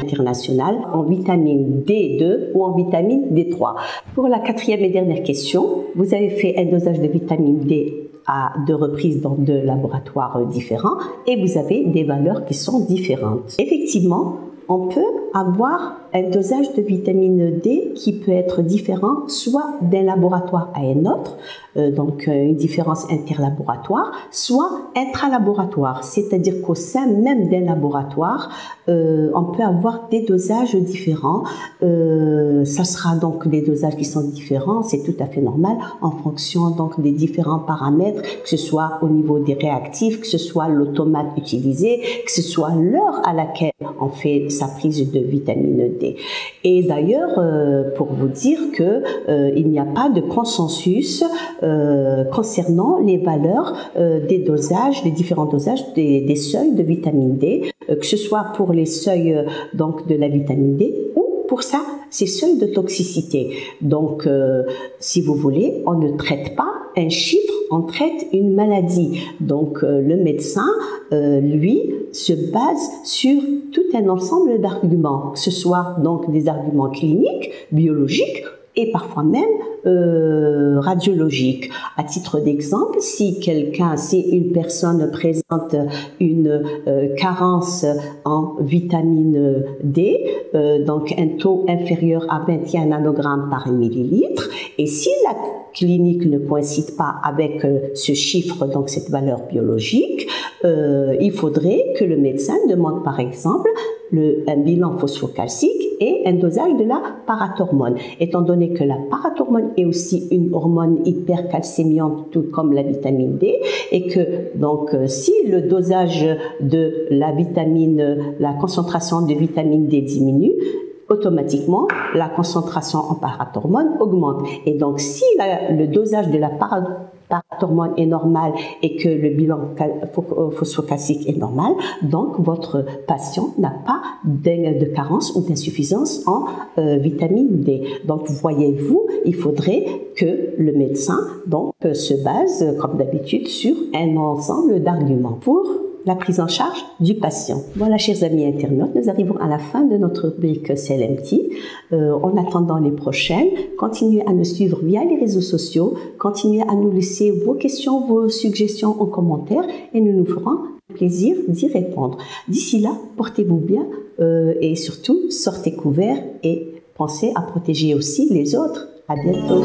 international en vitamine D2 ou en vitamine D3. Pour la quatrième et dernière question, vous avez fait un dosage de vitamine D à 2 reprises dans 2 laboratoires différents et vous avez des valeurs qui sont différentes. Effectivement, on peut avoir un dosage de vitamine D qui peut être différent soit d'un laboratoire à un autre, donc une différence interlaboratoire, soit intralaboratoire, c'est-à-dire qu'au sein même d'un laboratoire, on peut avoir des dosages différents. Ça sera donc des dosages qui sont différents, c'est tout à fait normal en fonction donc des différents paramètres, que ce soit au niveau des réactifs, que ce soit l'automate utilisé, que ce soit l'heure à laquelle on fait sa prise de vitamine D. Et d'ailleurs, pour vous dire que il n'y a pas de consensus concernant les valeurs des dosages, des différents dosages des seuils de vitamine D, que ce soit pour les seuils donc de la vitamine D ou pour ça, ces seuils de toxicité. Donc, si vous voulez, on ne traite pas un chiffre, on traite une maladie. Donc, le médecin, lui, se base sur tout un ensemble d'arguments, que ce soit donc des arguments cliniques, biologiques, et parfois même radiologiques. À titre d'exemple, si une personne présente une carence en vitamine D, donc un taux inférieur à 21 nanogrammes par millilitre, et si la clinique ne coïncide pas avec ce chiffre, donc cette valeur biologique, il faudrait que le médecin demande par exemple un bilan phosphocalcique et un dosage de la parathormone. Étant donné que la parathormone est aussi une hormone hypercalcémiante, tout comme la vitamine D, et que donc si le dosage de la concentration de vitamine D diminue, automatiquement, la concentration en parathormone augmente. Et donc, si le dosage de la parathormone est normal et que le bilan phosphocalcique est normal, donc votre patient n'a pas de carence ou d'insuffisance en vitamine D. Donc, voyez-vous, il faudrait que le médecin donc, se base, comme d'habitude, sur un ensemble d'arguments pour la prise en charge du patient. Voilà, chers amis internautes, nous arrivons à la fin de notre rubrique CLMT. En attendant les prochaines, continuez à nous suivre via les réseaux sociaux, continuez à nous laisser vos questions, vos suggestions en commentaire et nous nous ferons plaisir d'y répondre. D'ici là, portez-vous bien et surtout, sortez couverts et pensez à protéger aussi les autres. À bientôt.